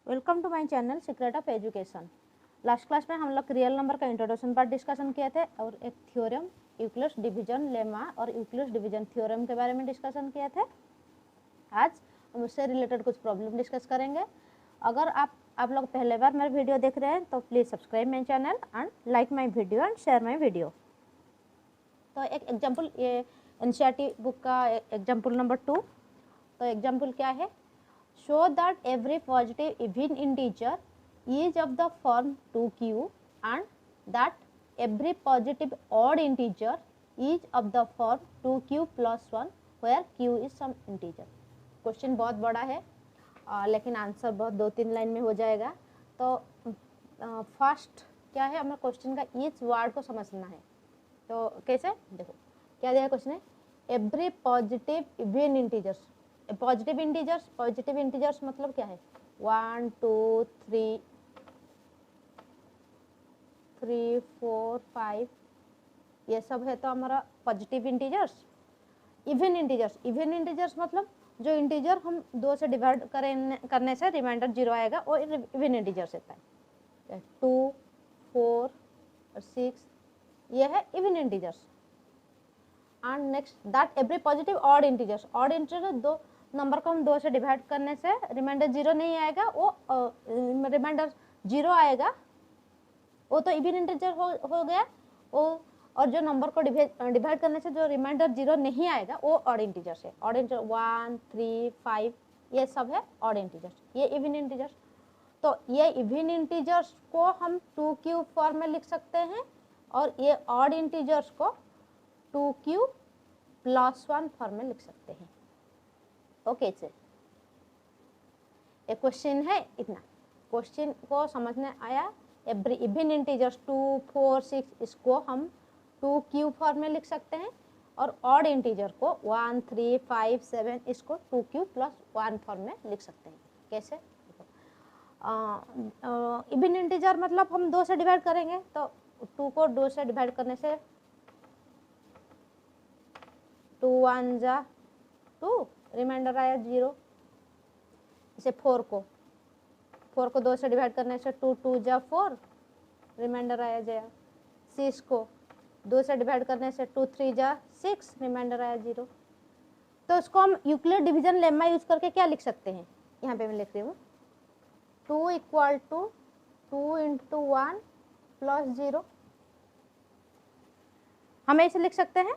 Welcome to my channel secret of education. Last class में हम लोग रियल नंबर का इंट्रोडक्शन पार्ट डिस्कशन किए थे और एक थ्योरम यूक्लिड्स डिवीजन लेमा और यूक्लिड्स डिवीजन थ्योरम के बारे में डिस्कशन किए थे। आज हम उससे रिलेटेड कुछ प्रॉब्लम डिस्कस करेंगे। अगर आप लोग पहले बार मेरे वीडियो देख रहे हैं तो please subscribe my channel and like my video and share my video. तो एक एग्जाम्पल, ये एनसीईआरटी बुक का एग्जाम्पल नंबर 2। तो एग्जाम्पल क्या है? Show that every positive even integer is of the form 2q and that every positive odd integer is of the form 2q plus 1 where q is some integer। Question बहुत बड़ा है लेकिन answer बहुत 2-3 line में हो जाएगा। तो first क्या है, हमें क्वेश्चन का ईच वर्ड को समझना है। तो कैसे, देखो क्या दिया क्वेश्चन है, every positive even integers. Positive integers मतलब क्या है, 1 2 3 3 4 5 ये सब है तो हमारा पॉजिटिव इंटीजर्स। इवन इंटीजर्स मतलब जो इंटीजर हम 2 से डिवाइड करने से रिमाइंडर 0 आएगा वो इवन इंटीजर्स होता है। 2 4 और 6 ये है even integers. And next that every positive odd integers दो नंबर को हम 2 से डिवाइड करने से रिमाइंडर 0 नहीं आएगा, वो रिमाइंडर 0 आएगा, वो तो इवन इंटीजर हो गया वो। और जो नंबर को डिवाइड करने से जो रिमाइंडर 0 नहीं आएगा वो ऑड इंटीजर्स है। ऑड इंटीजर 1 3 5 ये सब है ऑड इंटीजर्स, ये इवन इंटीजर्स। तो ये इवन इंटीजर्स को हम 2q फॉर्म में लिख सकते हैं और ये ऑड इंटीजर्स को 2q प्लस 1 फॉर्म में लिख सकते हैं। ओके से एक क्वेश्चन है इतना, क्वेश्चन को समझने आया। एवरी इवन इंटीजर्स 2 4 6 इसको हम 2q फॉर्म में लिख सकते हैं और ऑड इंटीजर को 1 3 5 7 इसको 2q प्लस 1 फॉर्म में लिख सकते हैं। कैसे, इवन इंटीजर मतलब हम 2 से डिवाइड करेंगे तो 2 को 2 से डिवाइड करने से 2 1 जा 2 रिमाइंडर आया 0। इसे 4 को 2 से डिवाइड करने से 2 2 जा 4 रिमाइंडर आया जाएगा। 6 को 2 से डिवाइड करने से 2 3 जा 6 रिमाइंडर आया 0। तो इसको हम यूक्लिड डिवीजन लेम्मा यूज करके क्या लिख सकते हैं, यहाँ पे मैं लिख रही हूँ 2 इक्वल टू 2 इंटू 1 प्लस 0, हम ऐसे लिख सकते हैं।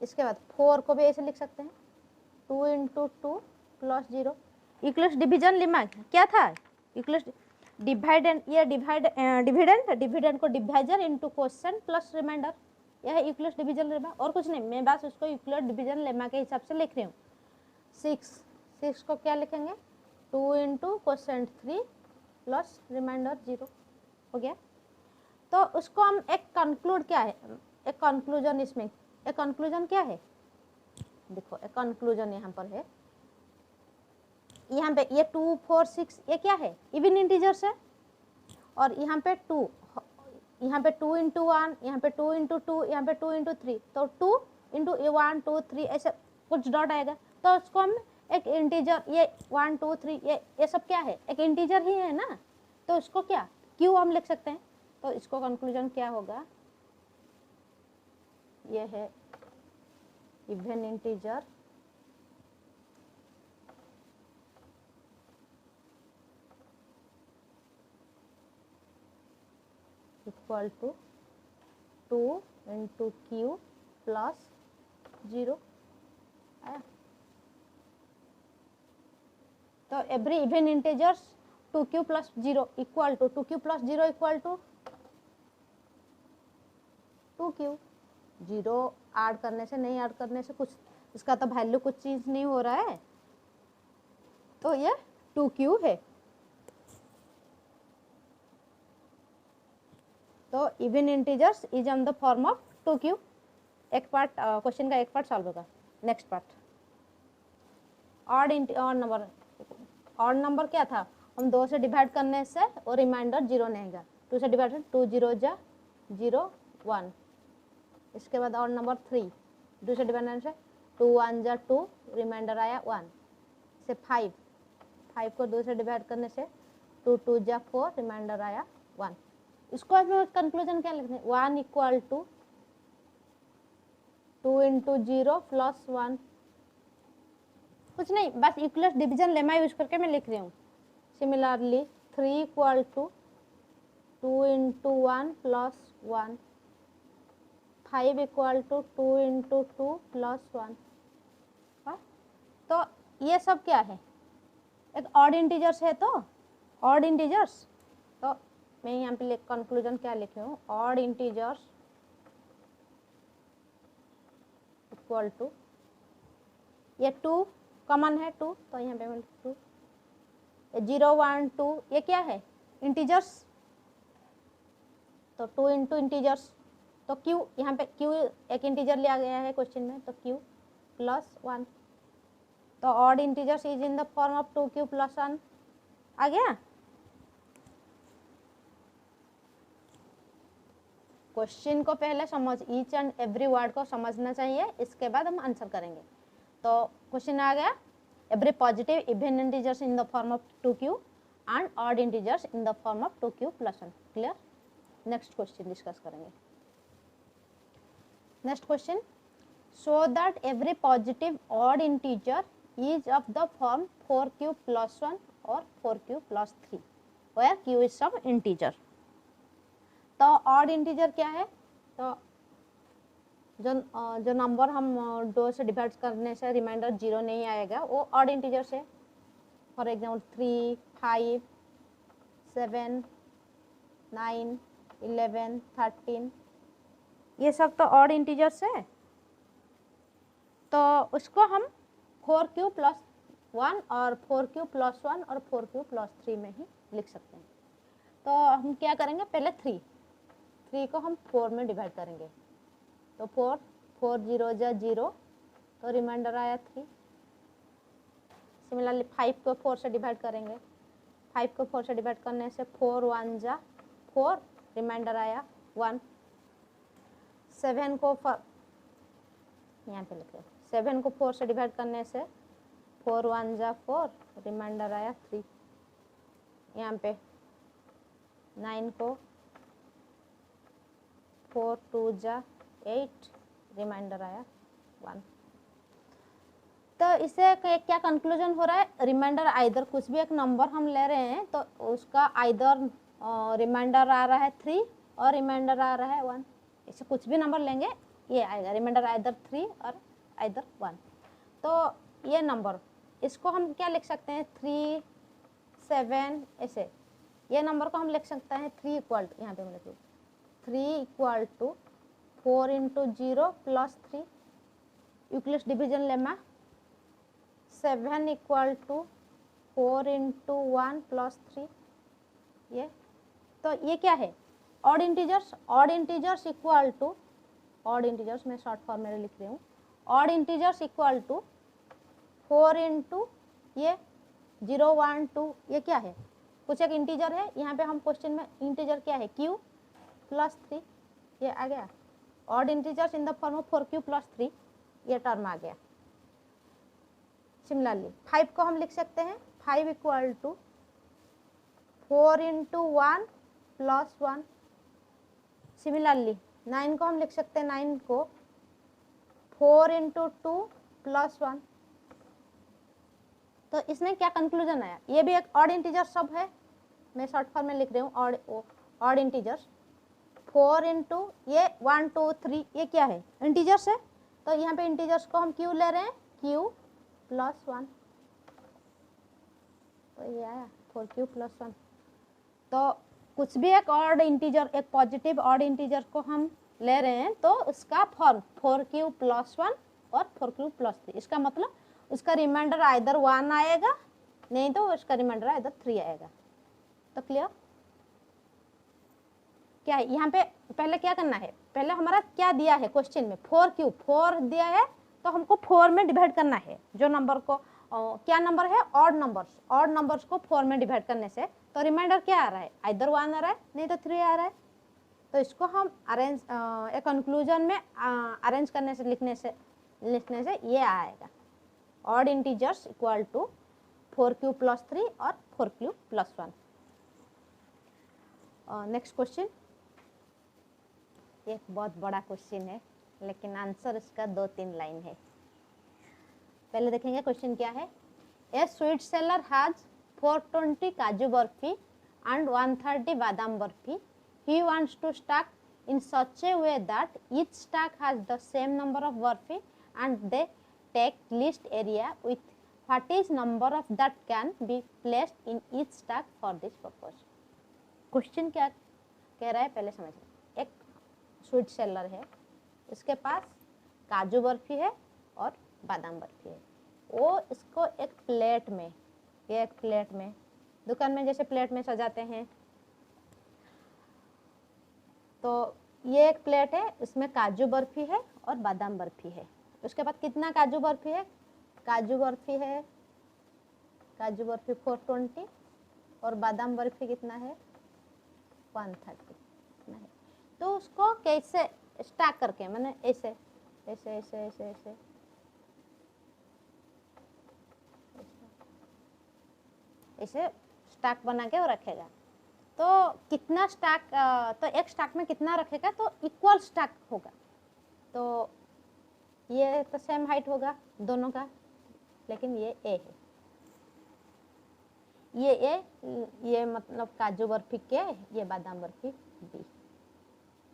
इसके बाद 4 को भी ऐसे लिख सकते हैं 2 into 2 plus 0। Euclid's division lemma क्या था, यूक्लिड्स डिवाइडेंड, ये डिविडेंड को divisor into quotient plus remainder, यह है यूक्लिड्स डिवीजन लेम्मा। और कुछ नहीं, मैं बस उसको यूक्लिड डिवीजन लेम्मा के हिसाब से लिख रही हूँ। 6 को क्या लिखेंगे 2 इंटू क्वोशिएंट 3 प्लस रिमाइंडर 0 हो गया। तो उसको हम एक कंक्लूड क्या है, एक कंक्लूजन, इसमें एक कंक्लूजन क्या है, देखो एक कंक्लूजन यहाँ पर है, यहाँ पे ये 2 4 6 ये क्या है, इवन इंटीजर्स है। और यहाँ पे 2 इंटू 1, यहाँ पे 2 इंटू 2, यहाँ पे 2 इंटू 3, तो 2 इंटू 1 2 3 ऐसे कुछ डॉट आएगा। तो उसको हम एक इंटीजर, ये 1 2 3 ये सब क्या है, एक इंटीजर ही है ना, तो उसको क्या क्यू हम लिख सकते हैं। तो इसको कंक्लूजन क्या होगा, ये है even integer equal to 2 into q plus 0 आया। तो every even integers 2q plus 0 equal to 2q plus 0 equal to 2q। 0 add करने से, नहीं ऐड करने से कुछ इसका तो वैल्यू कुछ चीज नहीं हो रहा है, तो ये 2q है। तो even integers is on the form of 2q। एक पार्ट क्वेश्चन का एक पार्ट सॉल्व होगा। नेक्स्ट पार्ट ऑड नंबर क्या था, हम 2 से डिवाइड करने से वो रिमाइंडर 0 नहीं आएगा। 2 से डिवाइड 2 0 जा 0 1। इसके बाद ऑड नंबर 3 2 से डिवाइड करने से 2 1 जा 2 रिमाइंडर आया 1 से 5 5 को 2 से डिवाइड करने से 2 2 जा 4, रिमाइंडर आया 1। इसको अब कंक्लूजन क्या लिखते हैं, 1 इक्वल टू 2 इंटू 0 प्लस 1, कुछ नहीं, बस यूक्लिड डिवीजन लेमा यूज करके मैं लिख रही हूँ। Similarly 3 equal to 2 into 1 plus 1, 5 equal to 2 into 2 plus 1। तो ये सब क्या है, एक ऑड इंटीजर्स है, तो ऑड इंटीजर्स, तो मैं यहाँ पे कंक्लूजन क्या लिखी हूँ, ऑड इंटीजर्स इक्वल टू, ये 2 कॉमन है 2, तो यहाँ पे मैं 2, 0 1 2 ये क्या है, इंटीजर्स, तो 2 इंटू इंटीजर्स, तो q यहाँ पे q एक इंटीजर लिया गया है क्वेश्चन में, तो q प्लस 1, तो odd integers is in the form of 2q plus 1 आ गया। क्वेश्चन को पहले समझ, ईच एंड एवरी वर्ड को समझना चाहिए, इसके बाद हम आंसर करेंगे। तो क्वेश्चन आ गया, every positive even integers in the form of 2q and odd integers in the form of 2q plus 1। Clear. Next question discuss करेंगे। Next question, show that every positive odd integer is of the form 4q plus 1 और 4q plus 3 where q is some integer. तो odd integer क्या है, तो जो number हम 2 से divide करने से रिमाइंडर 0 नहीं आएगा वो ऑड इंटीजर्स है। फॉर एग्जाम्पल 3 5 7 9 11 13, ये सब तो ऑड इंटीजर्स है। तो उसको हम 4q प्लस 1 और 4q प्लस 1 और 4q प्लस 3 में ही लिख सकते हैं। तो हम क्या करेंगे, पहले 3 को हम 4 में डिवाइड करेंगे, तो 4 0 जा 0, तो रिमाइंडर आया 3। सिमिलरली 5 को 4 से डिवाइड करेंगे, 5 को 4 से डिवाइड करने से 4 1 जा 4, रिमाइंडर आया 1। 7 को यहाँ पे लिखे, 7 को 4 से डिवाइड करने से 4 1 जा 4, रिमाइंडर आया 3। यहाँ पे 9 को 4 2 जा 8, रिमाइंडर आया 1। तो इससे क्या कंक्लूजन हो रहा है, रिमाइंडर आइदर, कुछ भी एक नंबर हम ले रहे हैं तो उसका आइदर रिमाइंडर आ रहा है 3 और रिमाइंडर आ रहा है 1, इससे कुछ भी नंबर लेंगे ये आएगा, रिमाइंडर आइदर 3 और आइदर 1। तो ये नंबर, इसको हम क्या लिख सकते हैं, 3 7, ऐसे ये नंबर को हम लिख सकते हैं 3 इक्वल टू, यहाँ पे हम लिख 3 equal to 4 into 0 plus 3, Euclid division lemma 7 equal to 4 into 1 plus 3, ये तो ये क्या है, odd integers. Odd integers equal to, odd integers मैं शॉर्ट फॉर्म में लिख रही हूँ, odd integers equal to 4 into ये 0 1 2, ये क्या है, कुछ एक इंटीजर है, यहाँ पे हम क्वेश्चन में इंटीजर क्या है, q प्लस 3, ये आ गया। Odd integers in the form of 4q plus 3, ये टर्म आ गया। सिमिलरली 5 को हम लिख सकते हैं 5 equal to 4 into 1 plus 1। Similarly 9 को हम लिख सकते हैं 9 को 4 इंटू 2 प्लस 1। तो इसमें क्या कंक्लूजन आया, ये भी एक ऑड इंटीजर सब है, मैं शॉर्ट फॉर्म में लिख रही हूँ ऑड इंटीजर्स। 4 इंटू ये 1 2 3, ये क्या है, इंटीजर्स है, तो यहाँ पे इंटीजर्स को हम q ले रहे हैं, q प्लस 1, तो ये आया 4q प्लस 1। तो कुछ भी एक ऑड इंटीजर, एक पॉजिटिव ऑड इंटीजर को हम ले रहे हैं तो उसका फॉर्म 4q प्लस 1 और 4q प्लस 3, इसका मतलब उसका रिमाइंडर आइदर 1 आएगा, नहीं तो उसका रिमाइंडर आइदर 3 आएगा। तो क्लियर क्या है, यहाँ पे पहले क्या करना है, पहले हमारा क्या दिया है क्वेश्चन में, 4q 4 दिया है, तो हमको 4 में डिवाइड करना है, जो नंबर को क्या नंबर है, ऑड नंबर्स, ऑड नंबर्स को 4 में डिवाइड करने से तो रिमाइंडर क्या आ रहा है, आइदर 1 आ रहा है, नहीं तो 3 आ रहा है। तो इसको हम अरेंज एक कंक्लूजन में अरेंज करने से लिखने से ये आएगा, odd integers equal to 4q+3 और 4q+1। नेक्स्ट क्वेश्चन, एक बहुत बड़ा क्वेश्चन है लेकिन आंसर इसका 2-3 लाइन है। पहले देखेंगे क्वेश्चन क्या है। ए स्वीट सेलर हैज 420 काजू बर्फी एंड 130 बादाम barfi. He wants to stack in such a way that each stack has the same number of burfi and they take least area with what is number of that can be placed in each stack for this purpose। Question क्या कह रहा है पहले समझिए। एक sweet seller है, इसके पास काजू बर्फी है और बादाम बर्फी है। वो इसको एक प्लेट में, ये एक प्लेट में, दुकान में जैसे प्लेट में सजाते हैं, तो ये एक प्लेट है, इसमें काजू बर्फी है और बादाम बर्फी है। उसके बाद कितना काजू बर्फी है, काजू बर्फी 420 और बादाम बर्फी कितना है 130 है। तो उसको कैसे स्टैक करके, मैंने ऐसे ऐसे ऐसे ऐसे ऐसे ऐसे स्टैक बना के वो रखेगा। तो कितना स्टैक, तो एक स्टैक में कितना रखेगा, तो इक्वल स्टैक होगा। तो ये तो सेम हाइट होगा दोनों का, लेकिन ये ए है, ये ए, ये मतलब काजू बर्फी के, ये बादाम बर्फी बी।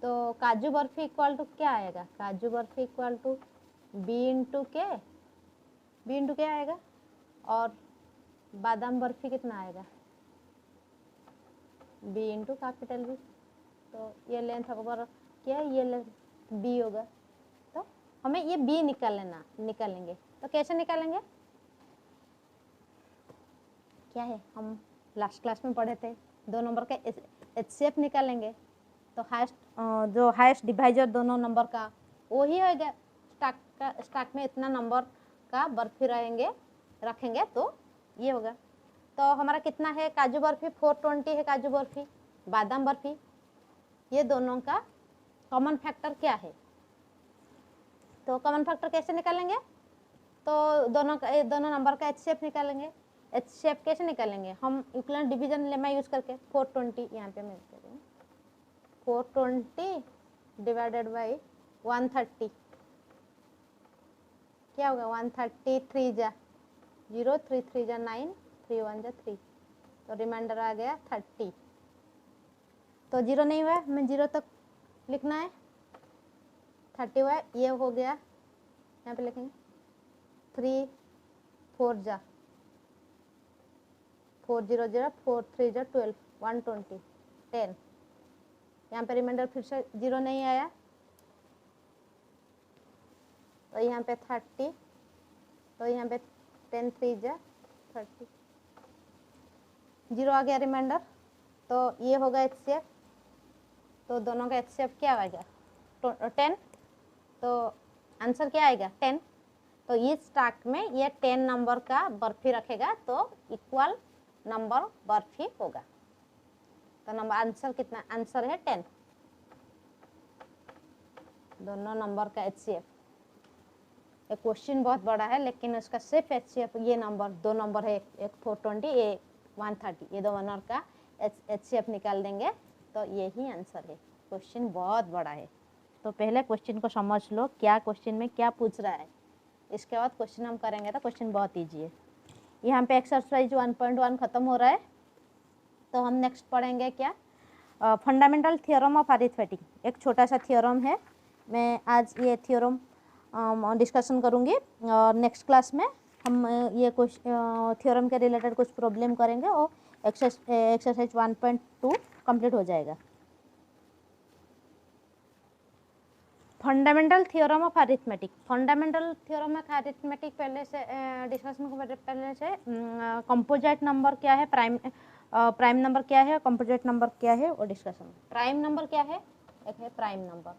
तो काजू बर्फी इक्वल टू क्या आएगा, काजू बर्फी equal to b into k आएगा, और बादाम बर्फी कितना आएगा बी इंटू कैपिटल बी। तो ये लेंथ ओवर क्या है, ये लेंथ बी होगा। तो हमें ये बी निकालेंगे। तो कैसे निकालेंगे, क्या है, हम लास्ट क्लास में पढ़े थे, 2 नंबर का HCF निकालेंगे। तो जो हाईएस्ट डिवाइजर दोनों नंबर का वही होगा। स्टैक में इतना नंबर का बर्फी रखेंगे तो ये होगा। तो हमारा कितना है, काजू बर्फी 420 है, काजू बर्फी, बादाम बर्फी, ये दोनों का कॉमन फैक्टर क्या है। तो कॉमन फैक्टर कैसे निकालेंगे, तो दोनों नंबर का HCF निकालेंगे। HCF कैसे निकालेंगे, हम इक्विवेलेंट डिवीजन लेमा यूज करके 420 यहाँ पे मैं 420 डिवाइडेड बाई 130 क्या होगा, 130 3 जा 0, 3 3 जा 9, 3 1 जा 3, तो रिमाइंडर आ गया 30। तो 0 नहीं हुआ, हमें 0 तक लिखना है, 30 हुआ, ये हो गया, यहाँ पे लिखेंगे 3 4 जा 4 0 0, 4 3 जा 12, 120 10। यहाँ पे रिमाइंडर फिर से 0 नहीं आया, तो यहाँ पे 30, तो यहाँ पे 10 3 जा 30, 0 आ गया रिमाइंडर। तो ये होगा HCF। तो दोनों का HCF क्या आएगा 10। तो आंसर क्या आएगा 10। तो इस स्टैक में ये 10 नंबर का बर्फी रखेगा तो इक्वल नंबर बर्फी होगा। तो नंबर आंसर कितना, आंसर है 10, दोनों नंबर का HCF। ये क्वेश्चन बहुत बड़ा है लेकिन उसका सिर्फ HCF, ये नंबर 2 नंबर है, एक 420 एक 130, ये 2 नंबर का HCF निकाल देंगे तो यही आंसर है। क्वेश्चन बहुत बड़ा है, तो पहले क्वेश्चन को समझ लो क्या क्वेश्चन में क्या पूछ रहा है, इसके बाद क्वेश्चन हम करेंगे तो क्वेश्चन बहुत ईजी है। यहाँ पे एक्सरसाइज 1.1 खत्म हो रहा है, तो हम नेक्स्ट पढ़ेंगे क्या, फंडामेंटल थ्योरम ऑफ अरिथमेटिक। एक छोटा सा थ्योरम है, मैं आज ये थ्योरम डिस्कशन करूँगी और नेक्स्ट क्लास में हम ये कुछ थ्योरम के रिलेटेड कुछ प्रॉब्लम करेंगे और एक्सरसाइज 1.2 कंप्लीट हो जाएगा। Fundamental theorem of arithmetic. Fundamental theorem of arithmetic पहले से डिस्कशन पहले से कंपोजिट नंबर क्या है, प्राइम नंबर क्या है, कंपोजिट नंबर क्या है और डिस्कशन। प्राइम नंबर क्या है, एक है प्राइम नंबर,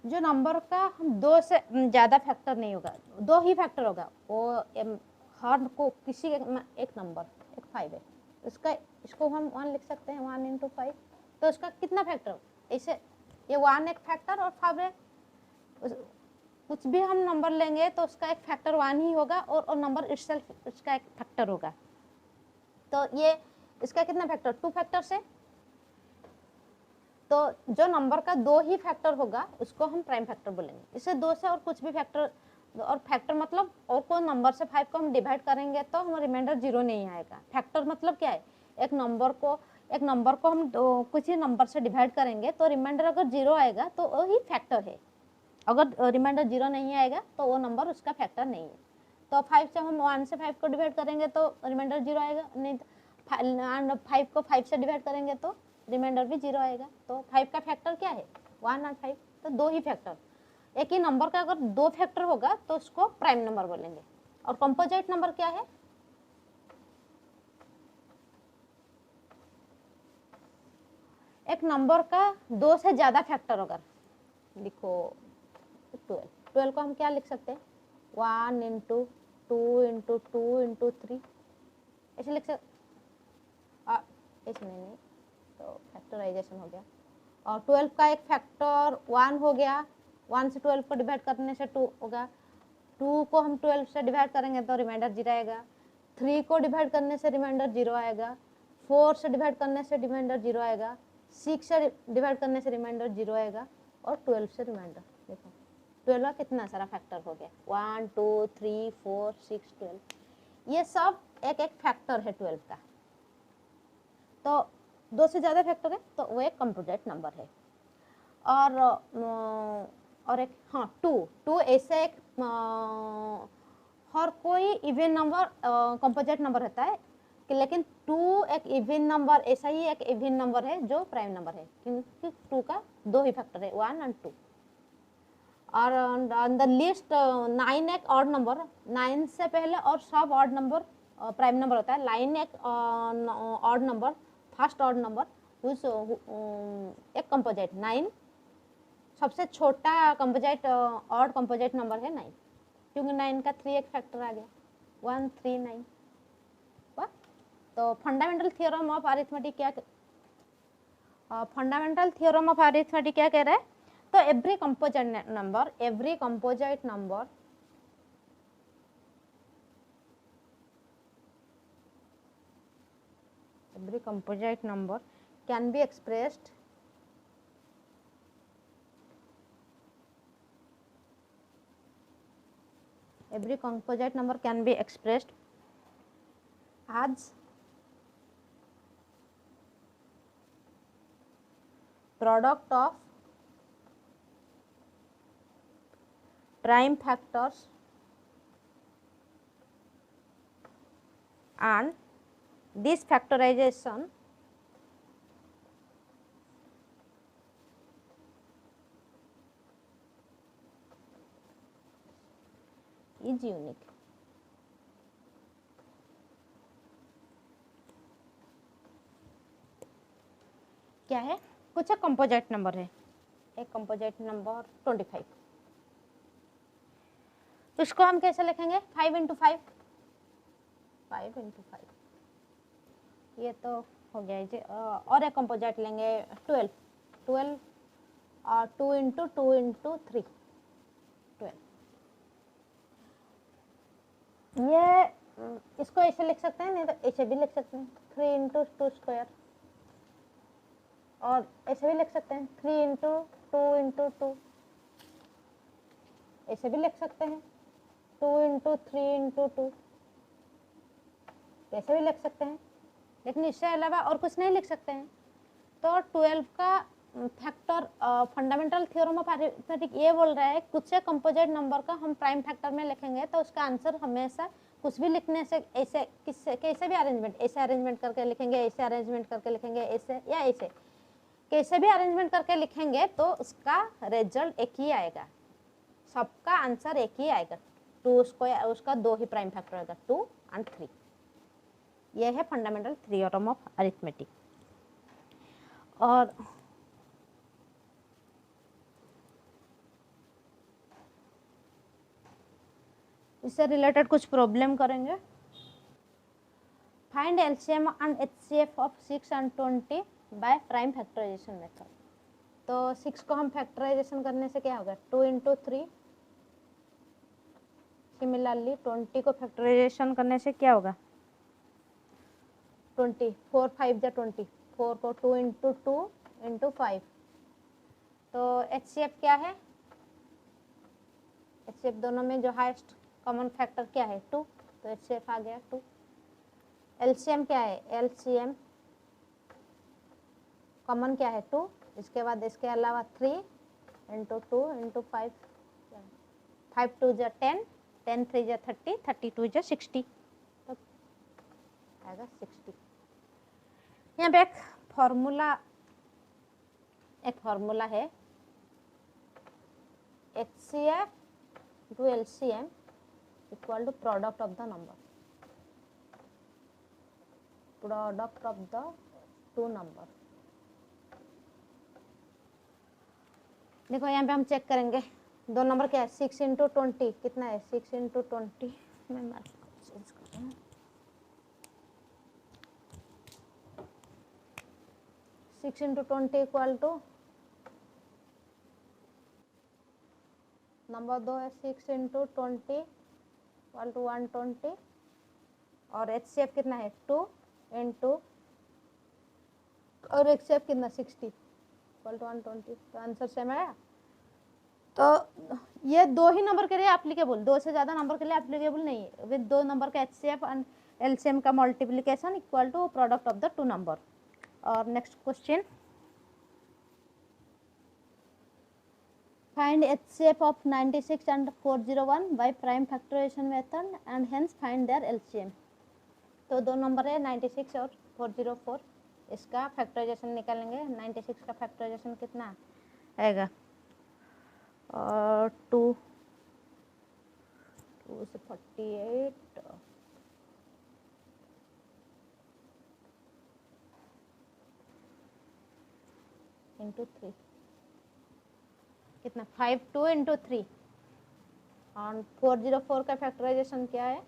जो नंबर का हम 2 से ज़्यादा फैक्टर नहीं होगा, 2 ही फैक्टर होगा, वो हर को किसी एक नंबर, एक 5 है, इसको हम 1 लिख सकते हैं, 1 × 5, तो उसका कितना फैक्टर, ऐसे ये 1 एक फैक्टर और 5 है, कुछ भी हम नंबर लेंगे तो उसका एक फैक्टर 1 ही होगा और नंबर इटसेल्फ उसका एक फैक्टर होगा। तो ये इसका कितना फैक्टर, 2 फैक्टर से, तो जो नंबर का 2 ही फैक्टर होगा उसको हम प्राइम फैक्टर बोलेंगे। इसे 2 से और कुछ भी फैक्टर, और फैक्टर मतलब और कोई नंबर से 5 को हम डिवाइड करेंगे तो हम रिमाइंडर 0 नहीं आएगा। फैक्टर मतलब क्या है, एक नंबर को हम कुछ ही नंबर से डिवाइड करेंगे तो रिमाइंडर अगर 0 आएगा तो वो ही फैक्टर है। अगर रिमाइंडर 0 नहीं आएगा तो वो नंबर उसका फैक्टर नहीं है। तो 5 से हम 1 से 5 को डिवाइड करेंगे तो रिमाइंडर 0 आएगा, नहीं तो 5 को 5 से डिवाइड करेंगे तो रिमाइंडर भी 0 आएगा। तो 5 का फैक्टर क्या है, 1 और 5, तो 2 ही फैक्टर। एक ही नंबर का अगर 2 फैक्टर होगा तो उसको प्राइम नंबर बोलेंगे। और कंपोजिट नंबर क्या है, एक नंबर का 2 से ज्यादा फैक्टर अगर, लिखो 12 को हम क्या लिख सकते हैं, 1 इंटू 2 इंटू 2 इंटू 3, ऐसे लिख सकते, ऐसे नहीं, तो फैक्टराइजेशन हो गया। और 12 का एक फैक्टर 1 हो गया, 1 से 12 को डिवाइड करने से 2 होगा, 2 को हम 12 से डिवाइड करेंगे तो रिमाइंडर 0 आएगा, 3 को डिवाइड करने से रिमाइंडर 0 आएगा, 4 से डिवाइड करने से रिमाइंडर 0 आएगा, 6 से डिवाइड करने से रिमाइंडर 0 आएगा, और 12 से रिमाइंडर, देखो 12 का कितना सारा फैक्टर हो गया, 1 2 3 4 6 12, ये सब एक एक फैक्टर है 12 का। तो 2 से ज़्यादा फैक्टर है तो वो एक कंपोजिट नंबर है। और एक हाँ 2 ऐसे एक हर कोई इवन नंबर कंपोजिट नंबर रहता है कि, लेकिन 2 एक इवन नंबर, ऐसा ही एक इवन नंबर है जो प्राइम नंबर है, क्योंकि 2 का 2 ही फैक्टर है, 1 और 2। और ऑन द लिस्ट 9 एक ऑड नंबर, 9 से पहले और सब ऑड नंबर प्राइम नंबर होता है। 9 एक odd number, first odd number एक कंपोजिट 9, सबसे छोटा कंपोजिट ऑड कंपोजिट नंबर है 9, क्योंकि 9 का 3 एक फैक्टर आ गया, 1 3 9। तो फंडामेंटल थ्योरम ऑफ अरिथमेटिक क्या, फंडामेंटल थ्योरम ऑफ अरिथमेटिक क्या कह रहा है, तो every composite number can be expressed as product of prime factors and this factorization is unique। क्या है, कुछ एक कंपोजिट नंबर है, एक कंपोजिट नंबर 25, तो इसको हम कैसे लिखेंगे, 5 इंटू 5, 5 इंटू 5, ये तो हो गया जी। और एक कंपोजिट लेंगे 12 12 और 2 इंटू 2 इंटू 3 12, ये इसको ऐसे लिख सकते हैं, नहीं तो ऐसे भी लिख सकते हैं 3 इंटू 2 स्क्वायर, और ऐसे भी लिख सकते हैं 3 इंटू 2 इंटू 2, ऐसे भी लिख सकते हैं 2 इंटू 3 इंटू 2, ऐसे भी लिख सकते हैं, लेकिन इससे अलावा और कुछ नहीं लिख सकते हैं। तो 12 का factor fundamental theorem of arithmetic ये बोल रहा है, कुछ से कंपोजिट नंबर का हम प्राइम फैक्टर में लिखेंगे तो उसका आंसर हमेशा कुछ भी लिखने से, ऐसे किससे कैसे भी अरेंजमेंट, ऐसे अरेंजमेंट करके लिखेंगे, ऐसे अरेंजमेंट करके लिखेंगे, ऐसे या ऐसे कैसे भी अरेंजमेंट करके लिखेंगे तो उसका रिजल्ट एक ही आएगा, सबका आंसर एक ही आएगा। 2 स्क्वायर, उसका 2 ही प्राइम फैक्टर आएगा, 2 और 3। यह है फंडामेंटल थ्योरम ऑफ अरिथमेटिक। और इससे रिलेटेड कुछ प्रॉब्लम करेंगे। Find LCM and HCF of 6 and 20 by prime factorization method. तो 6 को हम फैक्टराइजेशन करने से क्या होगा, 2 इंटू 3 सिमिलरली 20 को फैक्टराइजेशन करने से क्या होगा? 20, 4 5 जा 20, 4 को 2 इंटू 2 इंटू 5। तो HCF क्या है? HCF दोनों में जो हाईएस्ट कॉमन फैक्टर क्या है? 2, तो HCF आ गया 2। LCM क्या है? LCM कॉमन क्या है? 2। इसके बाद इसके अलावा 3 इंटू 2 इंटू 5, 5 2 जा 10, 10 3 जा 30, 32 जा 60, तो आएगा 60। यहाँ पे एक फॉर्मूला है HCF to LCM equal to product of the number, product of the two number. देखो यहाँ पे हम चेक करेंगे दो नंबर क्या है? 6 इंटू 20 कितना है? 6 इंटू 20, मैं मार्क चेंज कर रहा हूँ। 6 इंटू 20 इक्वल टू नंबर 2 है 6 इंटू 20 इक्वल टू 120, और HCF कितना है? 2 इंटू, और HCF कितना? 60 इक्वल टू 120, तो आंसर सेम आया। तो ये दो ही नंबर के लिए एप्लीकेबल, दो से ज़्यादा नंबर के लिए एप्लीकेबल नहीं है। विद दो नंबर का HCF एंड LCM का multiplication equal to product of the two number. और next question, find HCF of 96 and 401 by prime factorization method and hence find their LCM। तो दो नंबर है 96 और 404, इसका फैक्टराइजेशन निकालेंगे। 96 का फैक्टराइजेशन कितना आएगा? और 2 से 48 इंटू 3 कितना? 52 इंटू 3। और 404 का फैक्टराइजेशन क्या है?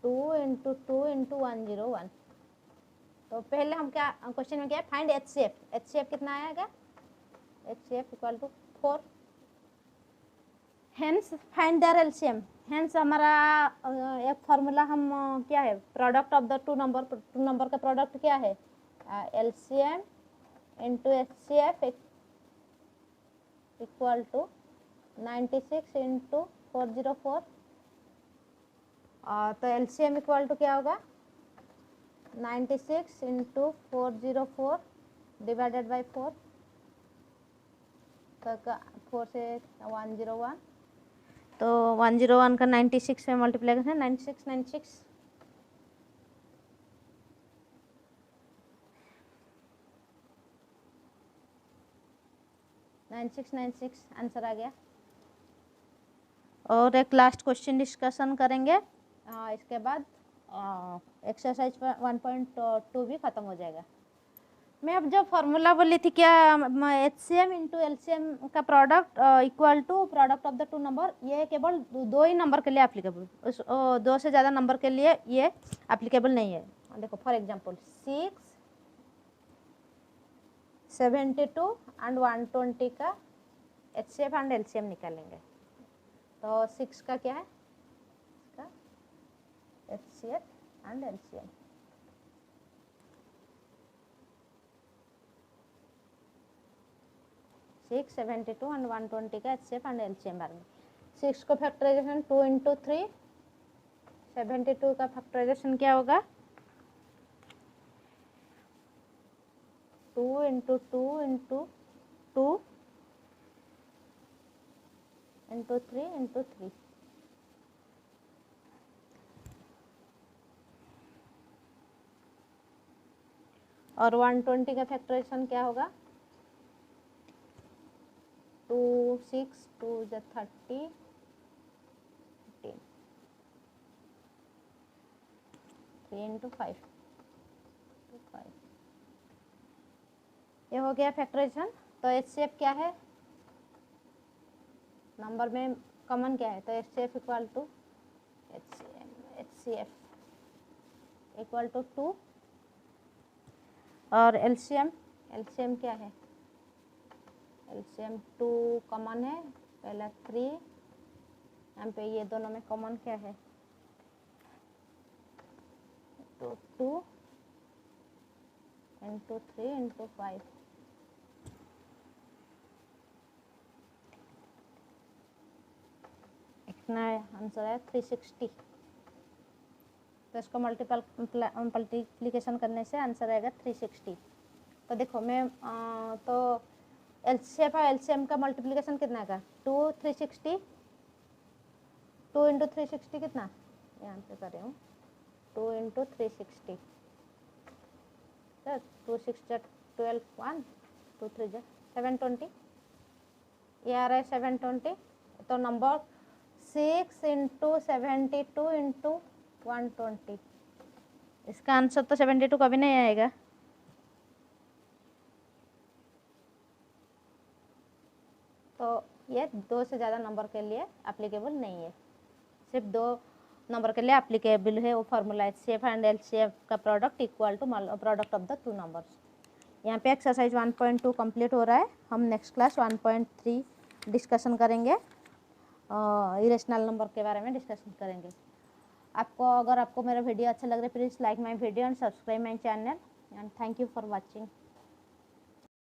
2 इंटू 2 इंटू 101। तो पहले हम क्या क्वेश्चन में क्या है? Find HCF। HCF कितना आएगा? HCF equal to 4, hence find their LCM। Hence हमारा एक फॉर्मूला हम क्या है? Product of the two number का प्रोडक्ट क्या है? LCM into HCF equal to 96 into 404। तो LCM इक्वल टू क्या होगा? 96 इंटू 404 डिवाइडेड बाई 4, तो 4 से 101, तो 101 का 96 में मल्टीप्लीकेशन 96 96 9696 आंसर आ गया। और एक लास्ट क्वेश्चन डिस्कशन करेंगे, इसके बाद एक्सरसाइज 1.2 भी खत्म हो जाएगा। मैं अब जब फॉर्मूला बोली थी क्या, HCM इंटू LCM का product equal to product of the two number, ये केवल दो ही नंबर के लिए एप्लीकेबल, दो से ज़्यादा नंबर के लिए ये एप्लीकेबल नहीं है। देखो फॉर एग्जांपल 6 72 एंड 120 का HCF एंड LCM निकालेंगे। तो 6 का क्या है? इसका HCF and LCM। Six 72 and 120 का HCF एंड LCM बार में। 6 को फैक्टराइजेशन 2 इंटू 3, 72 का फैक्टराइजेशन क्या होगा? 2 इंटू 2 इंटू 2 इंटू 3 इंटू 3। और 120 का फैक्टराइजेशन क्या होगा? 2 6 2 जा 30 15 3 इंटू 5 5। ये हो गया फैक्टराइजेशन। तो HCF क्या है? नंबर में कॉमन क्या है? तो HCF equal to HCF equal to 2, और LCM क्या है? LCM 2 कॉमन है, पहला 3, यहाँ पे ये दोनों में कॉमन क्या है, तो 2 इंटू 3 इंटू 5, इतना आंसर है 360। तो इसको मल्टीप्लिकेशन करने से आंसर आएगा 360। तो देखो मैं तो एलसीएम है, एलसीएम का मल्टीप्लिकेशन कितना का 2 360, 2 इंटू 360 कितना, यहाँ पे कर रही हूँ 2 इंटू 360, तो 2 6 12, 1 2 3 720, ये आ रहा है 720। तो नंबर 6 इंटू 72 इंटू 120, इसका आंसर तो 72 कभी नहीं आएगा। तो ये 2 से ज़्यादा नंबर के लिए एप्लीकेबल नहीं है, सिर्फ 2 नंबर के लिए एप्लीकेबल है वो फार्मूला, एचसीएफ एंड एलसीएफ का product equal to product of the 2 numbers. यहाँ पे एक्सरसाइज 1.2 कंप्लीट हो रहा है। हम नेक्स्ट क्लास 1.3 डिस्कशन करेंगे, इरेशनल नंबर के बारे में डिस्कशन करेंगे। अगर आपको मेरा वीडियो अच्छा लग रहा है, please like my video and subscribe my channel, and thank you for watching.